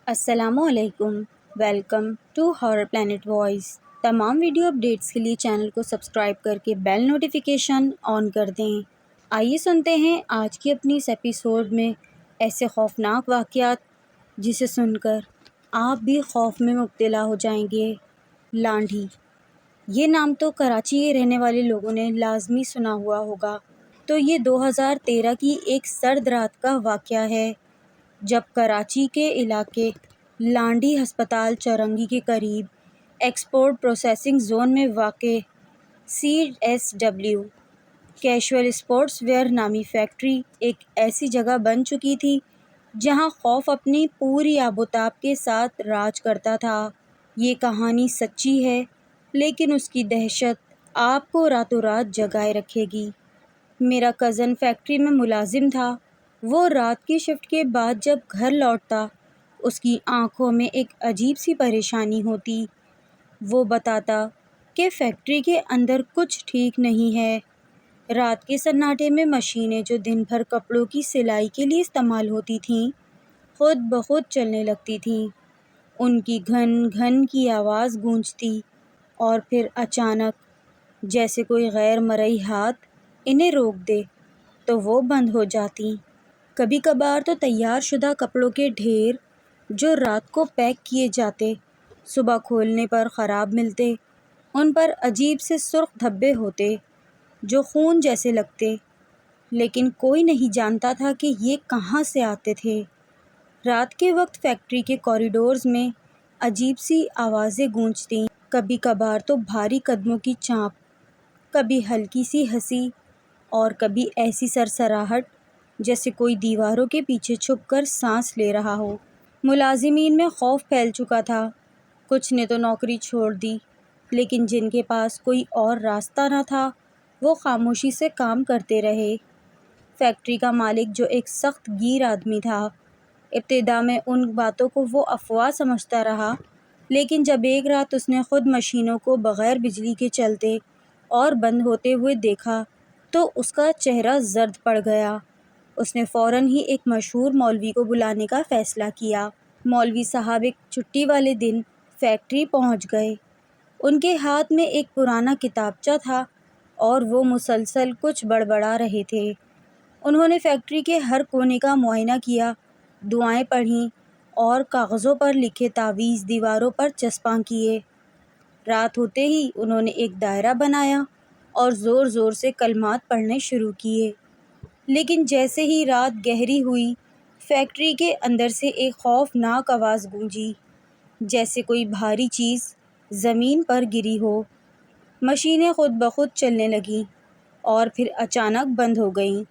السلام علیکم، welcome to Horror Plant Voice. تمام ویڈیو اپڈیٹس کے لیے چینل کو سبسکرائب کر کے بیل نوٹیفیکیشن آن کر دیں۔ آئیے سنتے ہیں آج کی اپنی اس ایپیسوڈ میں ایسے خوفناک واقعات جسے سن کر آپ بھی خوف میں مبتلا ہو جائیں گے۔ لانڈھی، یہ نام تو کراچی کے رہنے والے لوگوں نے لازمی سنا ہوا ہوگا۔ تو یہ 2013 کی ایک سرد رات کا واقعہ ہے جب کراچی کے علاقے لانڈھی ہسپتال چورنگی کے قریب ایکسپورٹ پروسیسنگ زون میں واقع CSW کیشول اسپورٹس ویئر نامی فیکٹری ایک ایسی جگہ بن چکی تھی جہاں خوف اپنی پوری آب و تاب کے ساتھ راج کرتا تھا۔ یہ کہانی سچی ہے لیکن اس کی دہشت آپ کو راتوں رات جگائے رکھے گی۔ میرا کزن فیکٹری میں ملازم تھا۔ وہ رات کی شفٹ کے بعد جب گھر لوٹتا اس کی آنکھوں میں ایک عجیب سی پریشانی ہوتی۔ وہ بتاتا کہ فیکٹری کے اندر کچھ ٹھیک نہیں ہے۔ رات کے سناٹے میں مشینیں جو دن بھر کپڑوں کی سلائی کے لیے استعمال ہوتی تھیں خود بخود چلنے لگتی تھیں۔ ان کی گھن گھن کی آواز گونجتی اور پھر اچانک جیسے کوئی غیر مرئی ہاتھ انہیں روک دے تو وہ بند ہو جاتی۔ کبھی کبھار تو تیار شدہ کپڑوں کے ڈھیر جو رات کو پیک کیے جاتے صبح کھولنے پر خراب ملتے۔ ان پر عجیب سے سرخ دھبے ہوتے جو خون جیسے لگتے، لیکن کوئی نہیں جانتا تھا کہ یہ کہاں سے آتے تھے۔ رات کے وقت فیکٹری کے کوریڈورز میں عجیب سی آوازیں گونجتیں، کبھی کبھار تو بھاری قدموں کی چانپ، کبھی ہلکی سی ہنسی اور کبھی ایسی سرسراہٹ جیسے کوئی دیواروں کے پیچھے چھپ کر سانس لے رہا ہو۔ ملازمین میں خوف پھیل چکا تھا۔ کچھ نے تو نوکری چھوڑ دی، لیکن جن کے پاس کوئی اور راستہ نہ تھا وہ خاموشی سے کام کرتے رہے۔ فیکٹری کا مالک جو ایک سخت گیر آدمی تھا، ابتدا میں ان باتوں کو وہ افواہ سمجھتا رہا، لیکن جب ایک رات اس نے خود مشینوں کو بغیر بجلی کے چلتے اور بند ہوتے ہوئے دیکھا تو اس کا چہرہ زرد پڑ گیا۔ اس نے فوراً ہی ایک مشہور مولوی کو بلانے کا فیصلہ کیا۔ مولوی صاحب ایک چھٹی والے دن فیکٹری پہنچ گئے۔ ان کے ہاتھ میں ایک پرانا کتابچہ تھا اور وہ مسلسل کچھ بڑبڑا رہے تھے۔ انہوں نے فیکٹری کے ہر کونے کا معائنہ کیا، دعائیں پڑھیں اور کاغذوں پر لکھے تعویذ دیواروں پر چسپاں کیے۔ رات ہوتے ہی انہوں نے ایک دائرہ بنایا اور زور زور سے کلمات پڑھنے شروع کیے، لیکن جیسے ہی رات گہری ہوئی فیکٹری کے اندر سے ایک خوفناک آواز گونجی، جیسے کوئی بھاری چیز زمین پر گری ہو۔ مشینیں خود بخود چلنے لگیں اور پھر اچانک بند ہو گئیں۔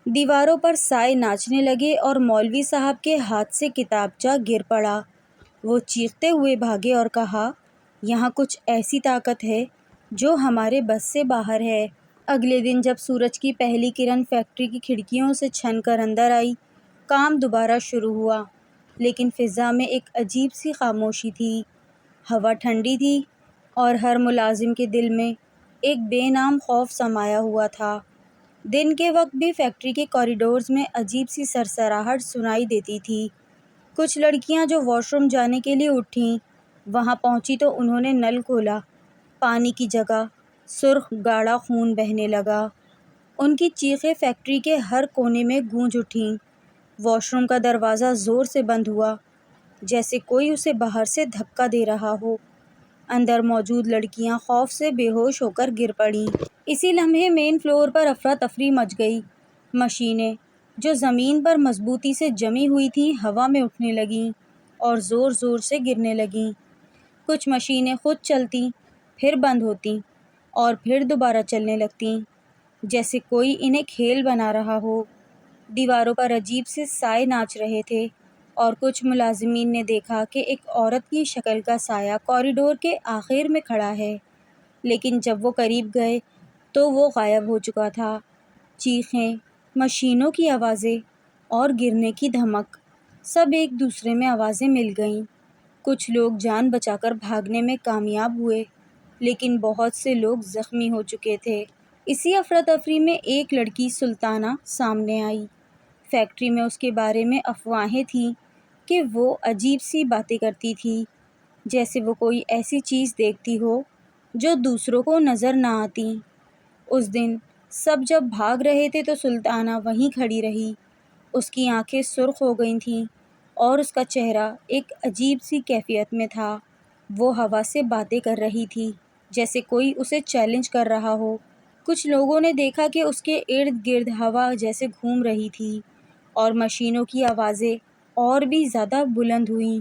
دیواروں پر سائے ناچنے لگے اور مولوی صاحب کے ہاتھ سے کتابچہ گر پڑا۔ وہ چیختے ہوئے بھاگے اور کہا، یہاں کچھ ایسی طاقت ہے جو ہمارے بس سے باہر ہے۔ اگلے دن جب سورج کی پہلی کرن فیکٹری کی کھڑکیوں سے چھن کر اندر آئی، کام دوبارہ شروع ہوا، لیکن فضا میں ایک عجیب سی خاموشی تھی۔ ہوا ٹھنڈی تھی اور ہر ملازم کے دل میں ایک بے نام خوف سمایا ہوا تھا۔ دن کے وقت بھی فیکٹری کے کوریڈورز میں عجیب سی سرسراہٹ سنائی دیتی تھی۔ کچھ لڑکیاں جو واش روم جانے کے لیے اٹھیں، وہاں پہنچی تو انہوں نے نل کھولا، پانی کی جگہ سرخ گاڑھا خون بہنے لگا۔ ان کی چیخیں فیکٹری کے ہر کونے میں گونج اٹھیں۔ واش روم کا دروازہ زور سے بند ہوا، جیسے کوئی اسے باہر سے دھکا دے رہا ہو۔ اندر موجود لڑکیاں خوف سے بے ہوش ہو کر گر پڑیں۔ اسی لمحے مین فلور پر افراتفری مچ گئی۔ مشینیں جو زمین پر مضبوطی سے جمی ہوئی تھیں ہوا میں اٹھنے لگیں اور زور زور سے گرنے لگیں۔ کچھ مشینیں خود چلتیں، پھر بند ہوتیں اور پھر دوبارہ چلنے لگتیں، جیسے کوئی انہیں کھیل بنا رہا ہو۔ دیواروں پر عجیب سے سائے ناچ رہے تھے اور کچھ ملازمین نے دیکھا کہ ایک عورت کی شکل کا سایہ کوریڈور کے آخر میں کھڑا ہے، لیکن جب وہ قریب گئے تو وہ غائب ہو چکا تھا۔ چیخیں، مشینوں کی آوازیں اور گرنے کی دھمک، سب ایک دوسرے میں آوازیں مل گئیں۔ کچھ لوگ جان بچا کر بھاگنے میں کامیاب ہوئے، لیکن بہت سے لوگ زخمی ہو چکے تھے۔ اسی افراتفری میں ایک لڑکی سلطانہ سامنے آئی۔ فیکٹری میں اس کے بارے میں افواہیں تھیں کہ وہ عجیب سی باتیں کرتی تھی، جیسے وہ کوئی ایسی چیز دیکھتی ہو جو دوسروں کو نظر نہ آتی۔ اس دن سب جب بھاگ رہے تھے تو سلطانہ وہیں کھڑی رہی۔ اس کی آنکھیں سرخ ہو گئی تھیں اور اس کا چہرہ ایک عجیب سی کیفیت میں تھا۔ وہ ہوا سے باتیں کر رہی تھی، جیسے کوئی اسے چیلنج کر رہا ہو۔ کچھ لوگوں نے دیکھا کہ اس کے ارد گرد ہوا جیسے گھوم رہی تھی اور مشینوں کی آوازیں اور بھی زیادہ بلند ہوئیں۔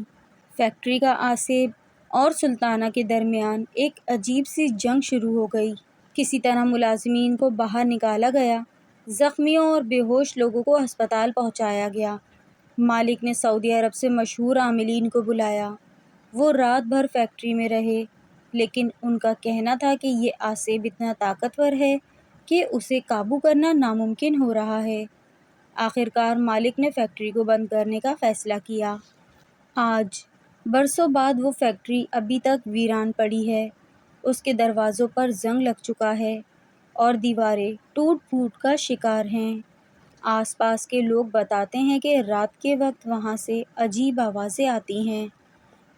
فیکٹری کا آسیب اور سلطانہ کے درمیان ایک عجیب سی جنگ شروع ہو گئی۔ کسی طرح ملازمین کو باہر نکالا گیا، زخمیوں اور بے ہوش لوگوں کو ہسپتال پہنچایا گیا۔ مالک نے سعودی عرب سے مشہور عاملین کو بلایا۔ وہ رات بھر فیکٹری میں رہے، لیکن ان کا کہنا تھا کہ یہ آسیب اتنا طاقتور ہے کہ اسے قابو کرنا ناممکن ہو رہا ہے۔ آخرکار مالک نے فیکٹری کو بند کرنے کا فیصلہ کیا۔ آج برسوں بعد وہ فیکٹری ابھی تک ویران پڑی ہے۔ اس کے دروازوں پر زنگ لگ چکا ہے اور دیواریں ٹوٹ پھوٹ کا شکار ہیں۔ آس پاس کے لوگ بتاتے ہیں کہ رات کے وقت وہاں سے عجیب آوازیں آتی ہیں،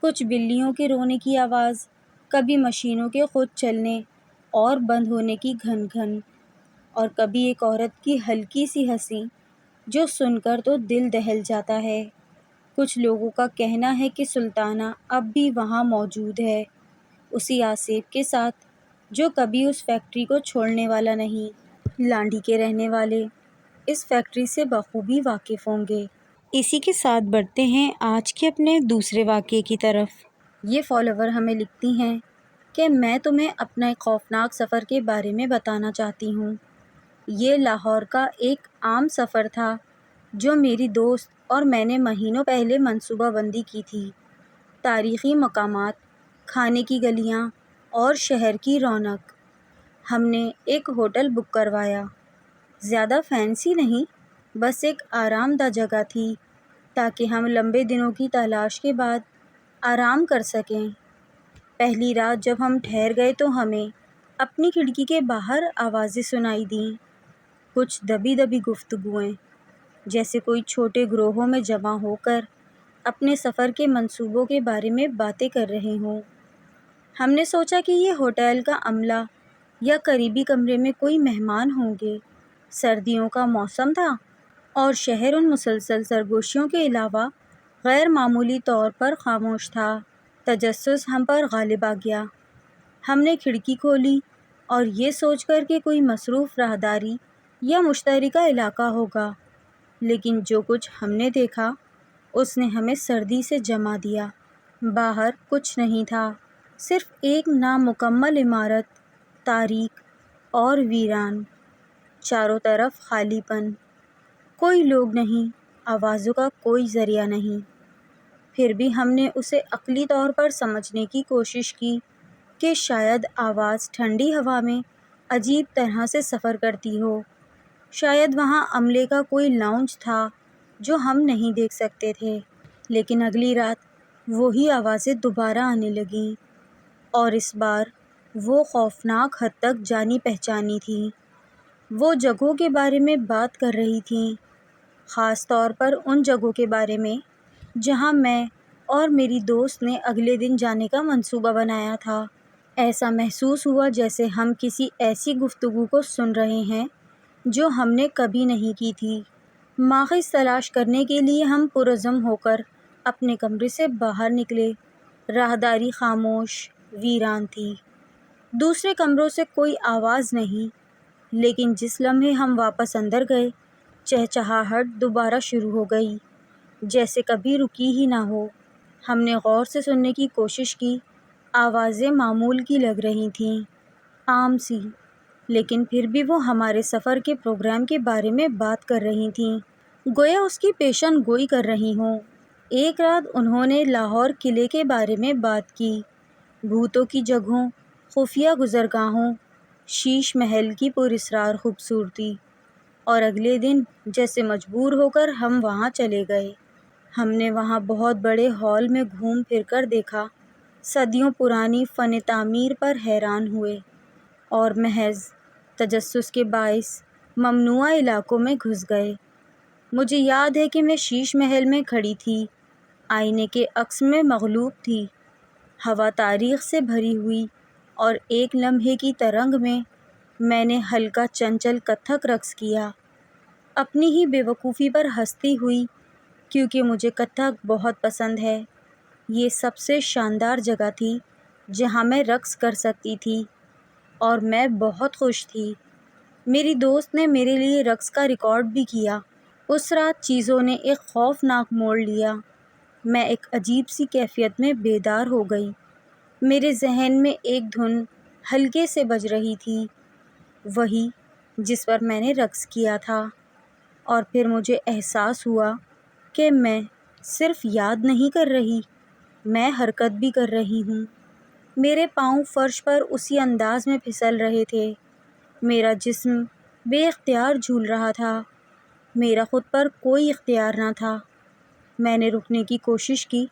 کچھ بلیوں کے رونے کی آواز، کبھی مشینوں کے خود چلنے اور بند ہونے کی گھن گھن، اور کبھی ایک عورت کی ہلکی سی ہنسی جو سن کر تو دل دہل جاتا ہے۔ کچھ لوگوں کا کہنا ہے کہ سلطانہ اب بھی وہاں موجود ہے، اسی آسیب کے ساتھ جو کبھی اس فیکٹری کو چھوڑنے والا نہیں۔ لانڈھی کے رہنے والے اس فیکٹری سے بخوبی واقف ہوں گے۔ اسی کے ساتھ بڑھتے ہیں آج کے اپنے دوسرے واقعے کی طرف۔ یہ فالوور ہمیں لکھتی ہیں کہ میں تمہیں اپنا ایک خوفناک سفر کے بارے میں بتانا چاہتی ہوں۔ یہ لاہور کا ایک عام سفر تھا جو میری دوست اور میں نے مہینوں پہلے منصوبہ بندی کی تھی۔ تاریخی مقامات، کھانے کی گلیاں اور شہر کی رونق۔ ہم نے ایک ہوٹل بک کروایا، زیادہ فینسی نہیں، بس ایک آرام دہ جگہ تھی تاکہ ہم لمبے دنوں کی تلاش کے بعد آرام کر سکیں۔ پہلی رات جب ہم ٹھہر گئے تو ہمیں اپنی کھڑکی کے باہر آوازیں سنائی دیں، کچھ دبی دبی گفتگوئیں، جیسے کوئی چھوٹے گروہوں میں جمع ہو کر اپنے سفر کے منصوبوں کے بارے میں باتیں کر رہے ہوں۔ ہم نے سوچا کہ یہ ہوٹل کا عملہ یا قریبی کمرے میں کوئی مہمان ہوں گے۔ سردیوں کا موسم تھا اور شہر ان مسلسل سرگوشیوں کے علاوہ غیر معمولی طور پر خاموش تھا۔ تجسس ہم پر غالب آ گیا۔ ہم نے کھڑکی کھولی اور یہ سوچ کر کہ کوئی مصروف راہداری یا مشترکہ علاقہ ہوگا، لیکن جو کچھ ہم نے دیکھا اس نے ہمیں سردی سے جما دیا۔ باہر کچھ نہیں تھا، صرف ایک نامکمل عمارت، تاریک اور ویران، چاروں طرف خالی پن، کوئی لوگ نہیں، آوازوں کا کوئی ذریعہ نہیں۔ پھر بھی ہم نے اسے عقلی طور پر سمجھنے کی کوشش کی کہ شاید آواز ٹھنڈی ہوا میں عجیب طرح سے سفر کرتی ہو، شاید وہاں عملے کا کوئی لاؤنج تھا جو ہم نہیں دیکھ سکتے تھے۔ لیکن اگلی رات وہی آوازیں دوبارہ آنے لگیں، اور اس بار وہ خوفناک حد تک جانی پہچانی تھیں۔ وہ جگہوں کے بارے میں بات کر رہی تھیں، خاص طور پر ان جگہوں کے بارے میں جہاں میں اور میری دوست نے اگلے دن جانے کا منصوبہ بنایا تھا۔ ایسا محسوس ہوا جیسے ہم کسی ایسی گفتگو کو سن رہے ہیں جو ہم نے کبھی نہیں کی تھی۔ ماخذ تلاش کرنے کے لیے ہم پرعزم ہو کر اپنے کمرے سے باہر نکلے۔ راہداری خاموش، ویران تھی، دوسرے کمروں سے کوئی آواز نہیں، لیکن جس لمحے ہم واپس اندر گئے، چہچہاہٹ دوبارہ شروع ہو گئی، جیسے کبھی رکی ہی نہ ہو۔ ہم نے غور سے سننے کی کوشش کی، آوازیں معمول کی لگ رہی تھیں، عام سی، لیکن پھر بھی وہ ہمارے سفر کے پروگرام کے بارے میں بات کر رہی تھیں، گویا اس کی پیشن گوئی کر رہی ہوں۔ ایک رات انہوں نے لاہور قلعے کے بارے میں بات کی، بھوتوں کی جگہوں، خفیہ گزرگاہوں، شیش محل کی پراسرار خوبصورتی، اور اگلے دن جیسے مجبور ہو کر ہم وہاں چلے گئے۔ ہم نے وہاں بہت بڑے ہال میں گھوم پھر کر دیکھا، صدیوں پرانی فن تعمیر پر حیران ہوئے، اور محض تجسس کے باعث ممنوعہ علاقوں میں گھس گئے۔ مجھے یاد ہے کہ میں شیش محل میں کھڑی تھی، آئینے کے عکس میں مغلوب تھی۔ ہوا تاریخ سے بھری ہوئی اور ایک لمحے کی ترنگ میں نے ہلکا چنچل کتھک رقص کیا، اپنی ہی بے وقوفی پر ہنستی ہوئی، کیونکہ مجھے کتھک بہت پسند ہے۔ یہ سب سے شاندار جگہ تھی جہاں میں رقص کر سکتی تھی اور میں بہت خوش تھی۔ میری دوست نے میرے لیے رقص کا ریکارڈ بھی کیا۔ اس رات چیزوں نے ایک خوفناک موڑ لیا۔ میں ایک عجیب سی کیفیت میں بیدار ہو گئی۔ میرے ذہن میں ایک دھن ہلکے سے بج رہی تھی، وہی جس پر میں نے رقص کیا تھا، اور پھر مجھے احساس ہوا کہ میں صرف یاد نہیں کر رہی، میں حرکت بھی کر رہی ہوں۔ میرے پاؤں فرش پر اسی انداز میں پھسل رہے تھے، میرا جسم بے اختیار جھول رہا تھا، میرا خود پر کوئی اختیار نہ تھا۔ میں نے رکنے کی کوشش کی،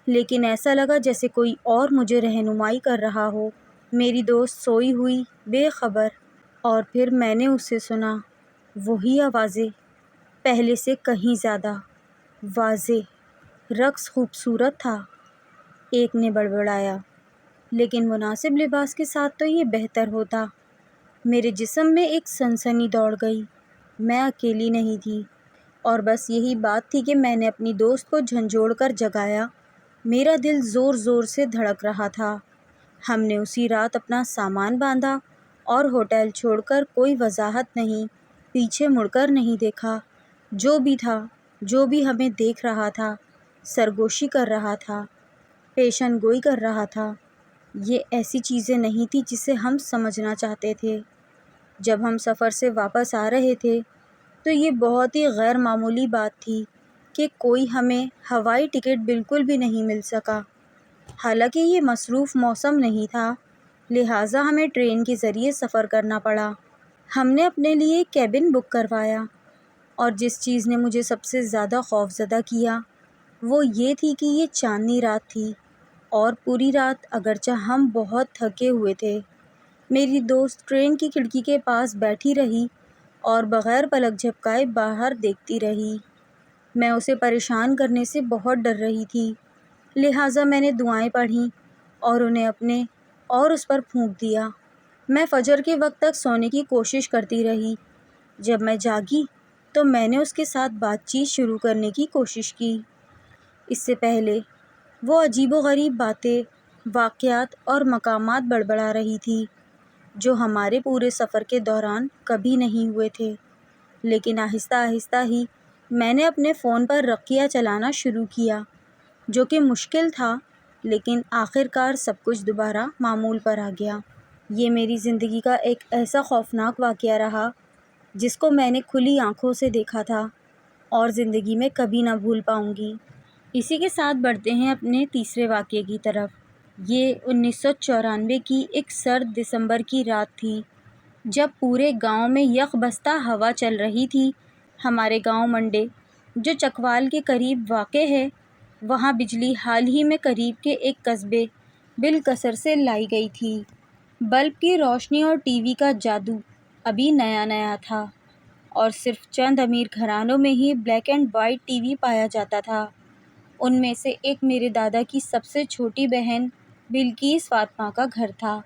لیکن ایسا لگا جیسے کوئی اور مجھے رہنمائی کر رہا ہو۔ میری دوست سوئی ہوئی بے خبر، اور پھر میں نے اسے سنا، وہی آوازیں، پہلے سے کہیں زیادہ واضح۔ رقص خوبصورت تھا، ایک نے بڑبڑایا، لیکن مناسب لباس کے ساتھ تو یہ بہتر ہوتا۔ میرے جسم میں ایک سنسنی دوڑ گئی، میں اکیلی نہیں تھی، اور بس یہی بات تھی کہ میں نے اپنی دوست کو جھنجھوڑ کر جگایا۔ میرا دل زور زور سے دھڑک رہا تھا۔ ہم نے اسی رات اپنا سامان باندھا اور ہوٹل چھوڑ کر کوئی وضاحت نہیں، پیچھے مڑ کر نہیں دیکھا۔ جو بھی تھا، جو بھی ہمیں دیکھ رہا تھا، سرگوشی کر رہا تھا، پیشن گوئی کر رہا تھا، یہ ایسی چیزیں نہیں تھی جسے ہم سمجھنا چاہتے تھے۔ جب ہم سفر سے واپس آ رہے تھے تو یہ بہت ہی غیر معمولی بات تھی کہ کوئی ہمیں ہوائی ٹکٹ بالکل بھی نہیں مل سکا۔ حالانکہ یہ مصروف موسم نہیں تھا، لہٰذا ہمیں ٹرین کے ذریعے سفر کرنا پڑا۔ ہم نے اپنے لیے کیبن بک کروایا، اور جس چیز نے مجھے سب سے زیادہ خوفزدہ کیا وہ یہ تھی کہ یہ چاندنی رات تھی، اور پوری رات اگرچہ ہم بہت تھکے ہوئے تھے، میری دوست ٹرین کی کھڑکی کے پاس بیٹھی رہی اور بغیر پلک جھپکائے باہر دیکھتی رہی۔ میں اسے پریشان کرنے سے بہت ڈر رہی تھی، لہٰذا میں نے دعائیں پڑھیں اور انہیں اپنے اور اس پر پھونک دیا۔ میں فجر کے وقت تک سونے کی کوشش کرتی رہی۔ جب میں جاگی تو میں نے اس کے ساتھ بات چیت شروع کرنے کی کوشش کی۔ اس سے پہلے وہ عجیب و غریب باتیں، واقعات اور مقامات بڑبڑا رہی تھی جو ہمارے پورے سفر کے دوران کبھی نہیں ہوئے تھے، لیکن آہستہ آہستہ ہی میں نے اپنے فون پر رقیہ چلانا شروع کیا، جو کہ مشکل تھا، لیکن آخر کار سب کچھ دوبارہ معمول پر آ گیا۔ یہ میری زندگی کا ایک ایسا خوفناک واقعہ رہا جس کو میں نے کھلی آنکھوں سے دیکھا تھا اور زندگی میں کبھی نہ بھول پاؤں گی۔ اسی کے ساتھ بڑھتے ہیں اپنے تیسرے واقعے کی طرف۔ یہ 1994 کی ایک سرد دسمبر کی رات تھی، جب پورے گاؤں میں یک بستہ ہوا چل رہی تھی۔ ہمارے گاؤں منڈے، جو چکوال کے قریب واقع ہے، وہاں بجلی حال ہی میں قریب کے ایک قصبے بلکسر سے لائی گئی تھی۔ بلب کی روشنی اور ٹی وی کا جادو ابھی نیا نیا تھا، اور صرف چند امیر گھرانوں میں ہی black and white TV پایا جاتا تھا۔ ان میں سے ایک میرے دادا کی سب سے چھوٹی بہن بلقیس فاطمہ کا گھر تھا۔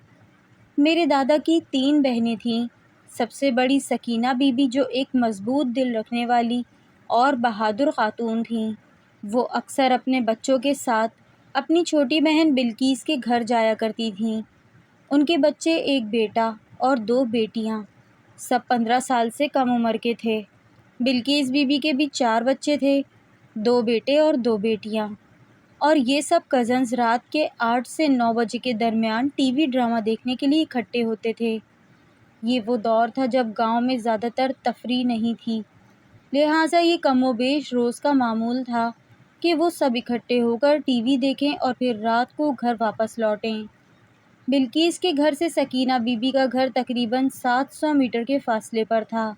میرے دادا کی 3 بہنیں تھیں۔ سب سے بڑی سکینہ بی بی، جو ایک مضبوط دل رکھنے والی اور بہادر خاتون تھیں۔ وہ اکثر اپنے بچوں کے ساتھ اپنی چھوٹی بہن بلقیس کے گھر جایا کرتی تھیں۔ ان کے بچے، ایک بیٹا اور 2 بیٹیاں، سب 15 سال سے کم عمر کے تھے۔ بلقیس بی بی کے بھی 4 بچے تھے، 2 بیٹے اور 2 بیٹیاں، اور یہ سب کزنز رات کے 8 سے 9 بجے کے درمیان ٹی وی ڈرامہ دیکھنے کے لیے اکٹھے ہوتے تھے۔ یہ وہ دور تھا جب گاؤں میں زیادہ تر تفریح نہیں تھی، لہٰذا یہ کم و بیش روز کا معمول تھا کہ وہ سب اکٹھے ہو کر ٹی وی دیکھیں اور پھر رات کو گھر واپس لوٹیں۔ بلقیس کے گھر سے سکینہ بی بی کا گھر تقریباً 700 میٹر کے فاصلے پر تھا،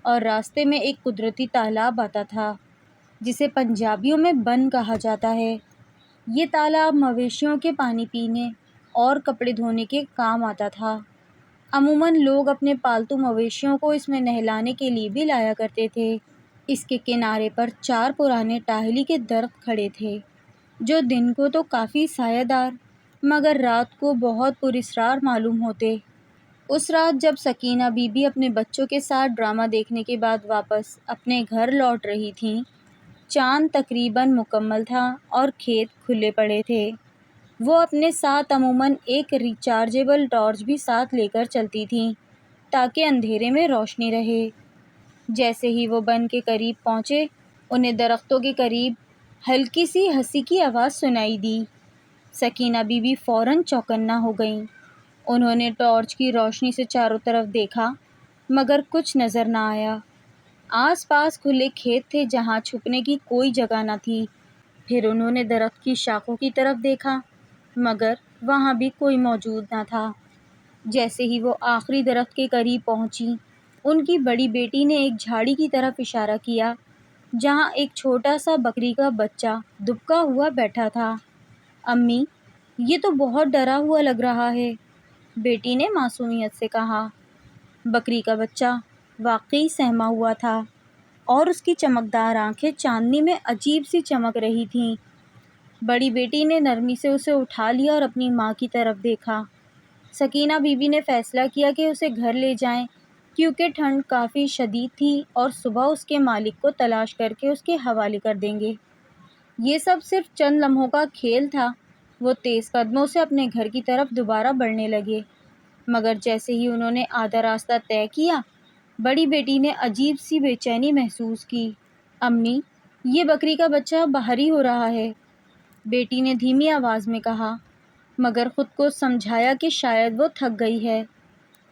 اور راستے میں ایک قدرتی تالاب آتا تھا جسے پنجابیوں میں بن کہا جاتا ہے۔ یہ تالاب مویشیوں کے پانی پینے اور کپڑے دھونے کے کام آتا تھا۔ عموماً لوگ اپنے پالتو مویشیوں کو اس میں نہلانے کے لیے بھی لایا کرتے تھے۔ اس کے کنارے پر 4 پرانے ٹاہلی کے درخت کھڑے تھے، جو دن کو تو کافی سایہ دار مگر رات کو بہت پراسرار معلوم ہوتے۔ اس رات جب سکینہ بی بی اپنے بچوں کے ساتھ ڈرامہ دیکھنے کے بعد واپس اپنے گھر لوٹ رہی تھیں، چاند تقریباً مکمل تھا اور کھیت کھلے پڑے تھے۔ وہ اپنے ساتھ عموماً ایک ریچارجیبل ٹارچ بھی ساتھ لے کر چلتی تھیں تاکہ اندھیرے میں روشنی رہے۔ جیسے ہی وہ بن کے قریب پہنچے، انہیں درختوں کے قریب ہلکی سی ہنسی کی آواز سنائی دی۔ سکینہ بی بی فوراً چوکنا ہو گئیں۔ انہوں نے ٹارچ کی روشنی سے چاروں طرف دیکھا مگر کچھ نظر نہ آیا۔ آس پاس کھلے کھیت تھے جہاں چھپنے کی کوئی جگہ نہ تھی۔ پھر انہوں نے درخت کی شاخوں کی طرف دیکھا مگر وہاں بھی کوئی موجود نہ تھا۔ جیسے ہی وہ آخری درخت کے قریب پہنچی، ان کی بڑی بیٹی نے ایک جھاڑی کی طرف اشارہ کیا جہاں ایک چھوٹا سا بکری کا بچہ دبکا ہوا بیٹھا تھا۔ امی، یہ تو بہت ڈرا ہوا لگ رہا ہے، بیٹی نے معصومیت سے کہا۔ بکری کا بچہ واقعی سہما ہوا تھا اور اس کی چمکدار آنکھیں چاندنی میں عجیب سی چمک رہی تھیں۔ بڑی بیٹی نے نرمی سے اسے اٹھا لیا اور اپنی ماں کی طرف دیکھا۔ سکینہ بی بی نے فیصلہ کیا کہ اسے گھر لے جائیں کیونکہ ٹھنڈ کافی شدید تھی اور صبح اس کے مالک کو تلاش کر کے اس کے حوالے کر دیں گے۔ یہ سب صرف چند لمحوں کا کھیل تھا۔ وہ تیز قدموں سے اپنے گھر کی طرف دوبارہ بڑھنے لگے مگر جیسے ہی انہوں نے آدھا راستہ طے کیا، بڑی بیٹی نے عجیب سی بے چینی محسوس کی۔ امی، یہ بکری کا بچہ باہر ہی ہو رہا ہے، بیٹی نے دھیمی آواز میں کہا مگر خود کو سمجھایا کہ شاید وہ تھک گئی ہے۔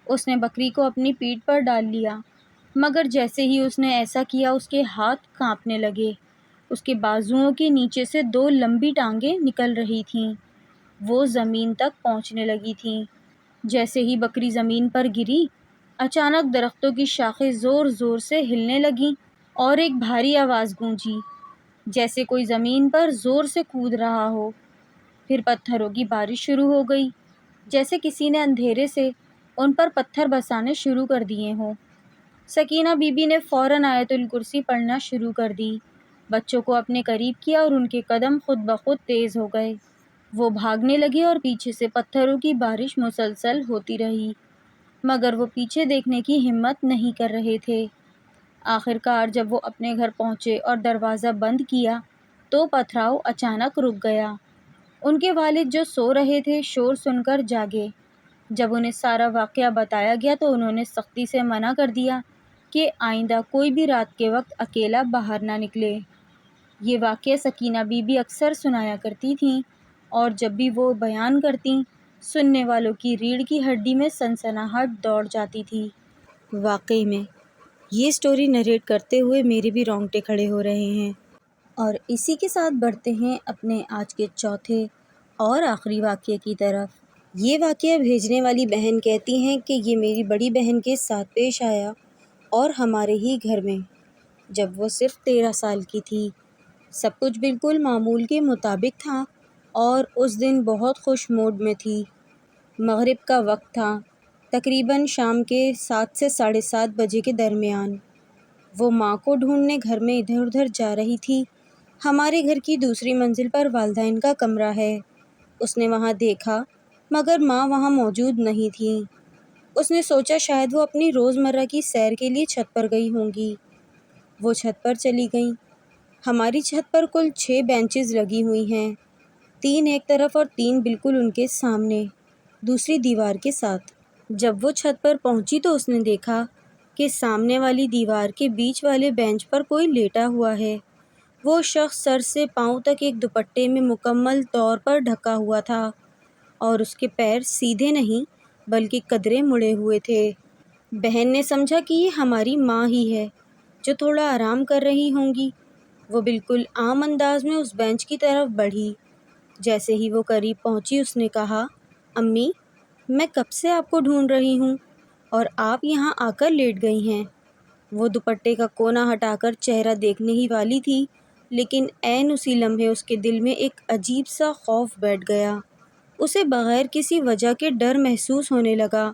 اس نے بکری کو اپنی پیٹھ پر ڈال لیا مگر جیسے ہی اس نے ایسا کیا اس کے ہاتھ کانپنے لگے۔ اس کے بازوؤں کے نیچے سے دو لمبی ٹانگیں نکل رہی تھیں۔ وہ زمین تک پہنچنے لگی تھیں۔ جیسے ہی بکری زمین پر گری، اچانک درختوں کی شاخیں زور زور سے ہلنے لگیں اور ایک بھاری آواز گونجی جیسے کوئی زمین پر زور سے کود رہا ہو۔ پھر پتھروں کی بارش شروع ہو گئی، جیسے کسی نے اندھیرے سے ان پر پتھر برسانے شروع کر دیے ہوں۔ سکینہ بی بی نے فوراً آیت الکرسی پڑھنا شروع کر دی، بچوں کو اپنے قریب کیا اور ان کے قدم خود بخود تیز ہو گئے۔ وہ بھاگنے لگے اور پیچھے سے پتھروں کی بارش مسلسل ہوتی رہی مگر وہ پیچھے دیکھنے کی ہمت نہیں کر رہے تھے۔ آخر کار جب وہ اپنے گھر پہنچے اور دروازہ بند کیا تو پتھراؤ اچانک رک گیا۔ ان کے والد جو سو رہے تھے شور سن کر جاگے۔ جب انہیں سارا واقعہ بتایا گیا تو انہوں نے سختی سے منع کر دیا کہ آئندہ کوئی بھی رات کے وقت اکیلا باہر نہ نکلے۔ یہ واقعہ سکینہ بی بی اکثر سنایا کرتی تھیں اور جب بھی وہ بیان کرتیں، سننے والوں کی ریڑھ کی ہڈی میں سنسناہٹ دوڑ جاتی تھی۔ واقعی میں یہ سٹوری نریٹ کرتے ہوئے میرے بھی رونگٹے کھڑے ہو رہے ہیں۔ اور اسی کے ساتھ بڑھتے ہیں اپنے آج کے چوتھے اور آخری واقعے کی طرف۔ یہ واقعہ بھیجنے والی بہن کہتی ہیں کہ یہ میری بڑی بہن کے ساتھ پیش آیا اور ہمارے ہی گھر میں، جب وہ صرف 13 سال کی تھی۔ سب کچھ بالکل معمول کے مطابق تھا اور اس دن بہت خوش موڈ میں تھی۔ مغرب کا وقت تھا، تقریباً شام کے 7 سے 7:30 بجے کے درمیان۔ وہ ماں کو ڈھونڈنے گھر میں ادھر ادھر جا رہی تھی۔ ہمارے گھر کی دوسری منزل پر والدین کا کمرہ ہے۔ اس نے وہاں دیکھا مگر ماں وہاں موجود نہیں تھیں۔ اس نے سوچا شاید وہ اپنی روزمرہ کی سیر کے لیے چھت پر گئی ہوں گی۔ وہ چھت پر چلی گئیں۔ ہماری چھت پر کل 6 بینچز لگی ہوئی ہیں، 3 ایک طرف اور 3 بالکل ان کے سامنے دوسری دیوار کے ساتھ۔ جب وہ چھت پر پہنچی تو اس نے دیکھا کہ سامنے والی دیوار کے بیچ والے بینچ پر کوئی لیٹا ہوا ہے۔ وہ شخص سر سے پاؤں تک ایک دوپٹے میں مکمل طور پر ڈھکا ہوا تھا اور اس کے پیر سیدھے نہیں بلکہ قدرے مڑے ہوئے تھے۔ بہن نے سمجھا کہ یہ ہماری ماں ہی ہے جو تھوڑا آرام کر رہی ہوں گی۔ وہ بالکل عام انداز میں اس بینچ کی طرف بڑھی۔ جیسے ہی وہ قریب پہنچی اس نے کہا، امی، میں کب سے آپ کو ڈھونڈ رہی ہوں اور آپ یہاں آ کر لیٹ گئی ہیں۔ وہ دوپٹے کا کونا ہٹا کر چہرہ دیکھنے ہی والی تھی لیکن عین اسی لمحے اس کے دل میں ایک عجیب سا خوف بیٹھ گیا۔ اسے بغیر کسی وجہ کے ڈر محسوس ہونے لگا۔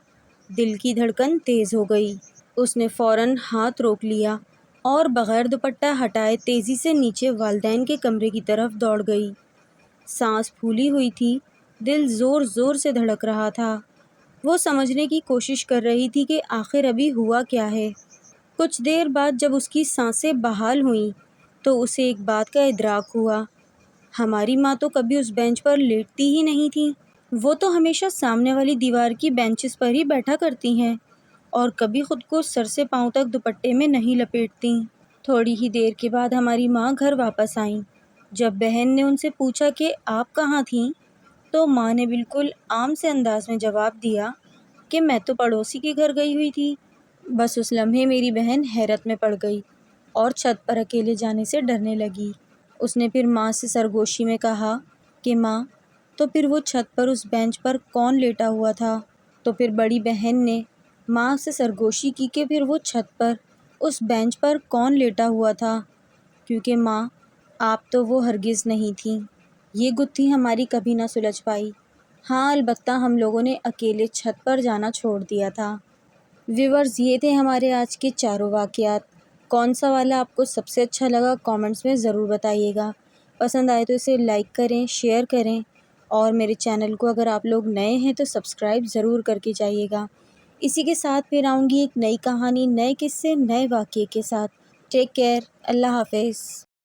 دل کی دھڑکن تیز ہو گئی۔ اس نے فوراً ہاتھ روک لیا اور بغیر دوپٹہ ہٹائے تیزی سے نیچے والدین کے کمرے کی طرف دوڑ گئی۔ سانس پھولی ہوئی تھی، دل زور زور سے دھڑک رہا تھا۔ وہ سمجھنے کی کوشش کر رہی تھی کہ آخر ابھی ہوا کیا ہے۔ کچھ دیر بعد جب اس کی سانسیں بحال ہوئیں تو اسے ایک بات کا ادراک ہوا۔ ہماری ماں تو کبھی اس بینچ پر لیٹتی ہی نہیں تھی۔ وہ تو ہمیشہ سامنے والی دیوار کی بینچز پر ہی بیٹھا کرتی ہیں اور کبھی خود کو سر سے پاؤں تک دوپٹے میں نہیں لپیٹتی۔ تھوڑی ہی دیر کے بعد ہماری ماں گھر واپس آئیں۔ جب بہن نے ان سے پوچھا کہ آپ کہاں تھیں، تو ماں نے بالکل عام سے انداز میں جواب دیا کہ میں تو پڑوسی کے گھر گئی ہوئی تھی۔ بس اس لمحے میری بہن حیرت میں پڑ گئی اور چھت پر اکیلے جانے سے ڈرنے لگی۔ اس نے پھر ماں سے سرگوشی میں کہا کہ ماں، تو پھر وہ چھت پر اس بینچ پر کون لیٹا ہوا تھا؟ تو پھر بڑی بہن نے ماں سے سرگوشی کی کہ پھر وہ چھت پر اس بینچ پر کون لیٹا ہوا تھا، کیونکہ ماں آپ تو وہ ہرگز نہیں تھیں۔ یہ گتھی ہماری کبھی نہ سلجھ پائی۔ ہاں، البتہ ہم لوگوں نے اکیلے چھت پر جانا چھوڑ دیا تھا۔ ویورز، یہ تھے ہمارے آج کے چاروں واقعات۔ کون سا والا آپ کو سب سے اچھا لگا کامنٹس میں ضرور بتائیے گا۔ پسند آئے تو اسے لائک کریں، شیئر کریں اور میرے چینل کو اگر آپ لوگ نئے ہیں تو سبسکرائب ضرور کر کے جائیے گا۔ اسی کے ساتھ پھر آؤں گی ایک نئی کہانی، نئے قصے، نئے واقعے کے ساتھ۔ ٹیک کیئر، اللہ حافظ۔